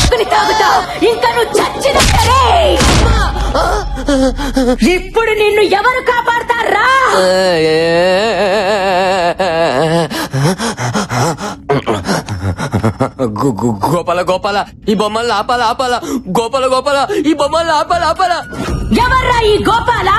పెట్టుకుని తాగుతా, ఇంకా నువ్వు చచ్చినట్టే. ఇప్పుడు నిన్ను ఎవరు కాపాడతారా? గోపాల గోపాల ఈ బొమ్మల్ని ఆపాల ఆపాల. గోపాల గోపాల ఈ బొమ్మల్ని ఆపాల ఆపాల. ఎవర్రా ఈ గోపాల?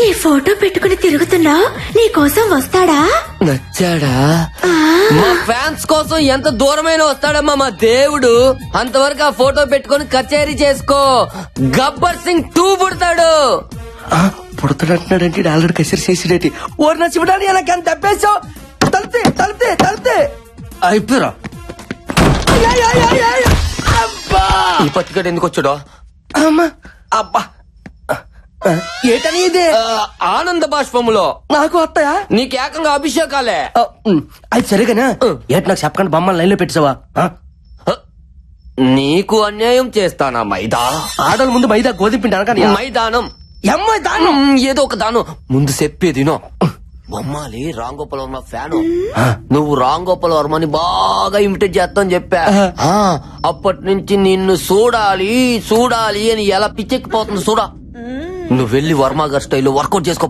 ఈ ఫోటో పెట్టుకుని తిరుగుతున్నావు, నీ కోసం వస్తాడా? నచ్చాడా? మా ఫ్యాన్స్ కోసం ఎంత దూరమైన వస్తాడమ్మా మా దేవుడు. అంతవరకు ఆ ఫోటో పెట్టుకుని కచేరీ చేసుకో. గబ్బర్ సింగ్ 2 పుడతాడు. పుడతాడంటున్నాడంటే ఆల్రెడీ కచేరీ చేసిడేటి. ఓరి నచ్చిపడాలి ఎలా కానీ దబ్బేసావు. తలితే తలితే తలితే అయిపోయారా? ఈ పత్తికడు ఎందుకు వచ్చాడో? అమ్మా అబ్బా ఏటని ఇదే ఆనంద బాష్పములో నాకు వస్తాయా? నీకేకంగా అభిషేకాలే. అది సరిగానా? ఏటి నాకు చెప్పకుండా బొమ్మలు లైన్ లో పెట్టావా? నీకు అన్యాయం చేస్తానా మైదా? ఆడల ముందు మైదా గోధుమ పిండి అనగా మైదానం అమ్మాయి దానం ఏదో ఒక దానం ముందు చెప్పేదినో. బొమ్మాలి రామ్ గోపాల్ వర్మ ఫ్యాను. నువ్వు రామ్ గోపాల్ వర్మని బాగా ఇమిటేట్ చేస్తావు చెప్పా. అప్పటి నుంచి నిన్ను చూడాలి చూడాలి అని ఎలా పిచ్చెక్కిపోతుంది చూడా. నువ్వు వెళ్ళి వర్మ గారి స్టైల్లో వర్కౌట్ చేసుకో.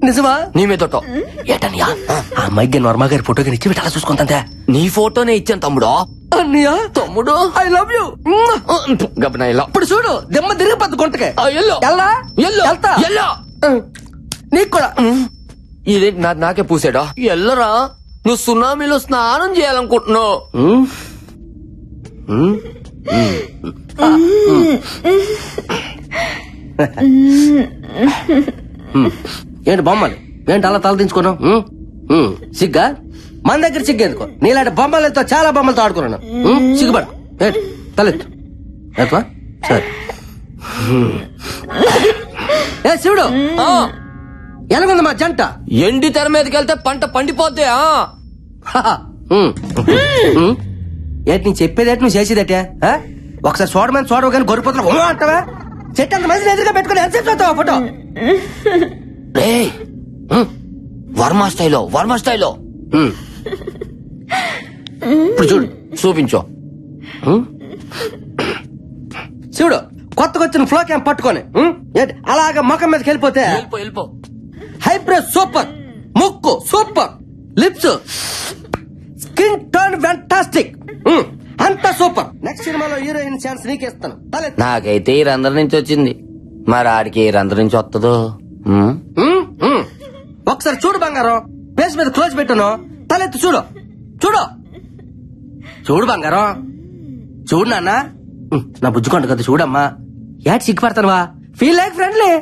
నిజమా? నీ మీద ఏటనియా ఆ అమ్మాయికి వర్మ గారి ఫోటో కానీ ఇచ్చి అలా చూసుకుంటా. నీ ఫోటోనే ఇచ్చాను తమ్ముడు. అన్నయ్యా తమ్ముడు ఐ లవ్ యూ. గబనా ఇలా ఇప్పుడు చూడు దెమ్మ తిరిగిపోద్దు గుంటకే. ఎల్లో ఎల్లా ఎల్లో వెళ్తా. ఎల్లో నీకు కూడా ఇదేంటి నాకే పూసాడా? ఎల్లరా నువ్వు సునామీలో స్నానం చేయాలనుకుంటున్నావు. ఏంటి బొమ్మలు ఏంటి అలా తల దించుకున్నావు? సిగ్గా మన దగ్గర సిగ్గు ఎందుకో? నీలాంటి బొమ్మలతో చాలా బొమ్మలతో ఆడుకున్నాను. సిగ్గుపడు. ఏంటి తలెత్తు ఎత్తువా? సరే ఏ శివుడు ఎలాగుంది మా జంట? ఎండి తెర మీదకి వెళ్తే పంట పండిపోద్ది. ఏంటి నేను చెప్పేదేటి నువ్వు చేసేదటే? ఒకసారి చూడమని చూడవు కానీ గొర్రెపోతున్నా అంటావా? చెట్టు అంత మంది ఎదురుగా పెట్టుకుని ఎంతసేపు చూస్తావా ఫోటో? వర్మ స్టైలో ఇప్పుడు చూడు చూపించు. శివుడు కొత్తగా వచ్చిన ఫ్లో క్యాంప్ పట్టుకొని ఏంటి అలాగా ముఖం మీదకి వెళ్ళిపోతే వెళ్ళిపో. హైబ్రో సూపర్, ముక్కు super, lips skin tone fantastic, అంతా సూపర్. నెక్స్ట్ సినిమాలో హీరోయిన్ ఛాన్స్ నీకేస్తాను. నాకైతే ఈ రంధ్రం నుంచి వచ్చింది, మరి ఆడికి ఈ రంధ్రం నుంచి వస్తుందో. ఒకసారి చూడు బంగారం, ఫేస్ మీద క్లోజ్ పెట్టాను, తలెత్తి చూడు చూడు చూడు బంగారం చూడు నాన్న. నా బుజ్జుకుంట కదా చూడమ్మా. యాడ్ సిగ్గుపడతానువా? Feel like friendly.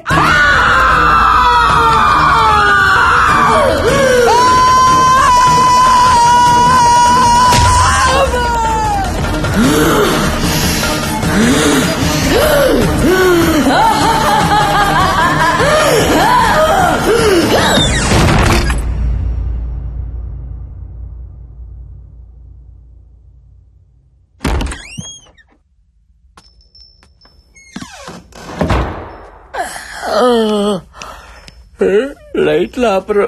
లైట్లు ఆపరు.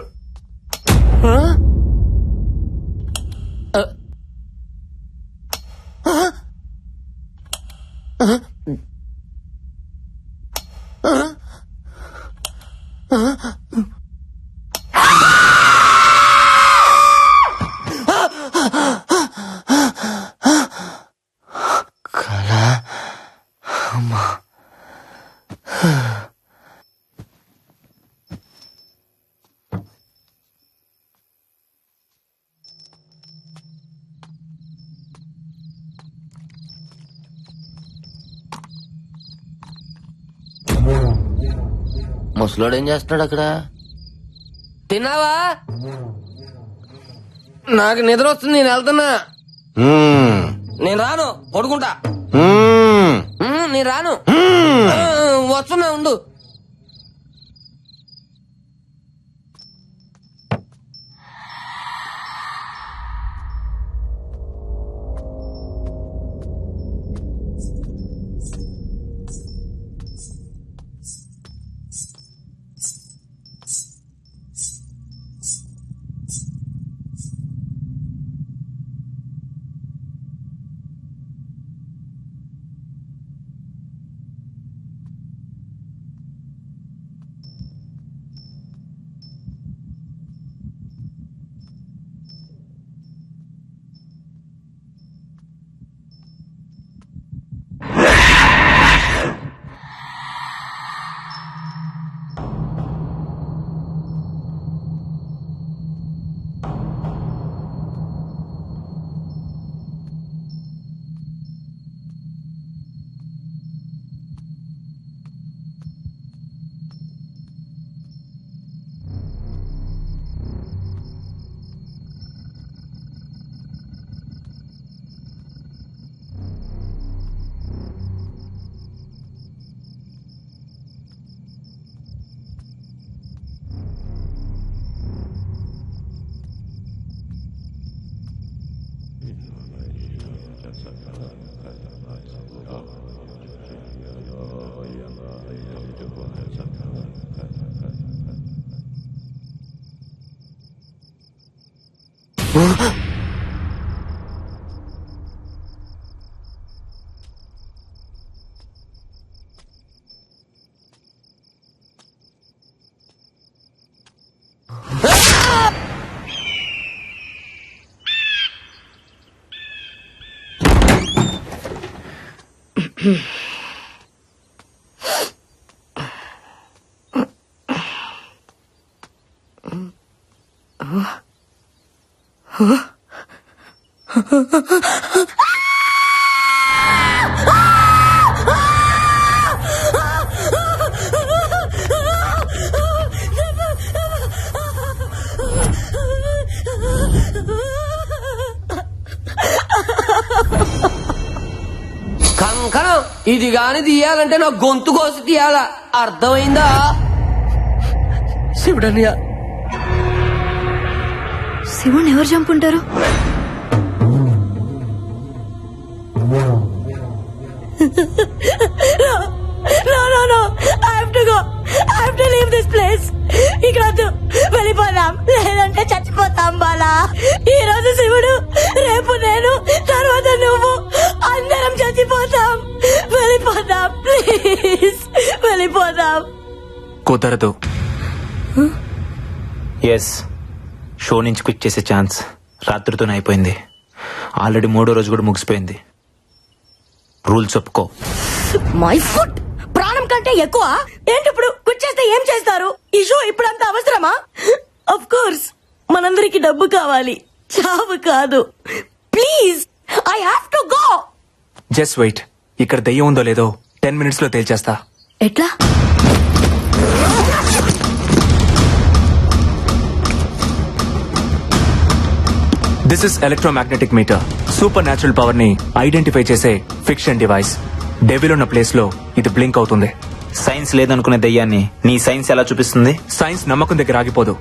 ముసలోడు ఏం చేస్తున్నాడు అక్కడ? తిన్నావా? నాకు నిద్ర వస్తుంది, నేను వెళ్తున్నా. నేను రాను, పడుకుంటా. నేను రాను, వస్తున్నా ఉండు. కంకణం ఇది గాని తీయాలంటే నా గొంతు కోసి తీయాలా, అర్థమైందా? శివుడన్నయ్య, శివుని ఎవరు చంపుంటారు? వెళ్ళిపోదాం, లేదంటే చచ్చిపోతాం బాలా. ఈ రోజు శివుడు, రేపు నేను, తర్వాత నువ్వు, అందరం చచ్చిపోతాం. వెళ్ళిపోదాం ప్లీజ్, వెళ్ళిపోదాం. కుదరదు. ఎస్, షో నుంచి క్విట్ చేసే ఛాన్స్ రాత్రితోనే అయిపోయింది. ఆల్రెడీ 3వ రోజు కూడా ముగిసిపోయింది. రూల్స్ ఒప్పుకో. మై ఫుట్ ప్రాణం కంటే ఎక్కువ ఏంటి? ఇప్పుడు కూర్చేస్తే ఏం చేస్తారు? ఈ షో ఇప్పుడంతా అవసరమా? ఆఫ్ కోర్స్ మనందరికి డబ్బు కావాలి, చావు కాదు. Please, I have to go. Just wait. ఇక్కడ దెయ్యం ఉందో లేదో 10 minutes లో తేల్చేస్తా. ఎట్లా? This is electromagnetic meter. Super natural power ని ఐడెంటిఫై చేసే ఫిక్షన్ డివైస్. డెవిల్ ఉన్న ప్లేస్ లో ఇది బ్లింక్ అవుతుంది. సైన్స్ లేదనుకునే దయ్యాన్ని నీ సైన్స్ ఎలా చూపిస్తుంది? సైన్స్ నమ్మకం దగ్గర ఆగిపోదు.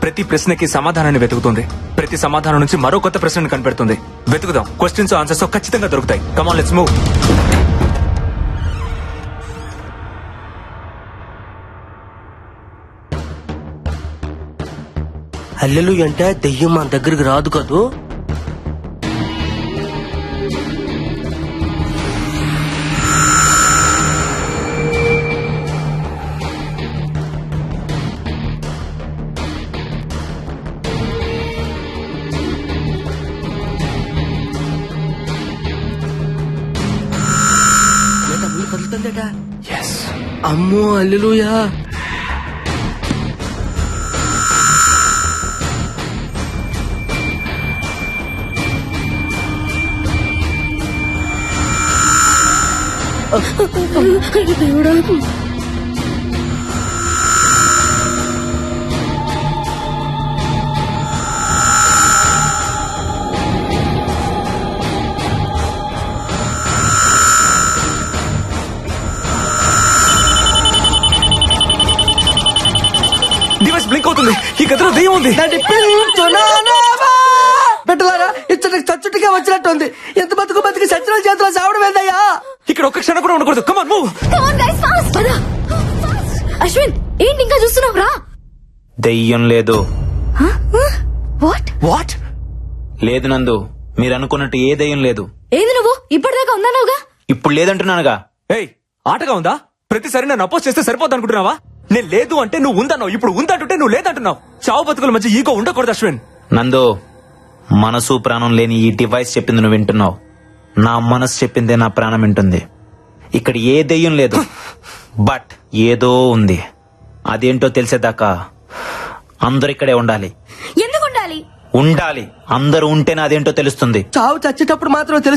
ప్రతి ప్రశ్నకి సమాధానాన్ని వెతుకుతుంది. ప్రతి సమాధానం నుంచి మరో కొత్త ప్రశ్నను కనిపెడుతుంది. వెతుకుదాం. క్వశ్చన్స్ ఆన్సర్స్ ఖచ్చితంగా దొరుకుతాయి. Come on, let's move. అల్లెలు అంటే దెయ్యం మన దగ్గరికి రాదు కదూ. అమ్మో అల్లెలుయా. డివైస్ బ్లింక్ అవుతుంది. ఈ గదిలో దెయ్యం ఉంది. పెట్టలారా ఇచ్చటికి చచ్చుటిగా వచ్చినట్టుంది. ఎంత బతుకు బతికి సచ్చిల చేతిలో సావడం ఏందయ్యా? ఇక్కడ ఒక్క క్షణం కూడా ఉండకూడదు. Come on, move. అశ్విన్, ఏంటి ఇంకా చూస్తున్నావు? రా. దయ్యం లేదు. వాట్? వాట్? లేదు నందు, మీరు అనుకున్నట్టు ఏ దయ్యం లేదు. ఏది నువ్వు ఇప్పటిదాకా ఉన్నావుగా? ఇప్పుడు లేదంటున్నానుగా. ఏయ్, ఆటగా ఉందా? ప్రతిసారి నన్ను అపోజ్ చేస్తే సరిపోద్ది అనుకుంటున్నావా? నేను లేదు అంటే నువ్వు ఉందన్నావు, ఇప్పుడు ఉందంటుంటే నువ్వు లేదంటున్నావు. చావు బతుకుల మధ్య ఈగో ఉండకూడదు అశ్విన్. నందు, మనసు ప్రాణం లేని ఈ డివైస్ చెప్పింది నువ్వు వింటున్నావు. నా మనసు చెప్పిందే నా ప్రాణం వింటుంది. ఇక్కడ ఏ దెయ్యం లేదు, బట్ ఏదో ఉంది. అదేంటో తెలిసేదాకా అందరు ఇక్కడే ఉండాలి. ఎందుకు ఉండాలి? ఉండాలి. అందరూ ఉంటేనే అదేంటో తెలుస్తుంది. చావు చచ్చేటప్పుడు మాత్రం తెలుసు.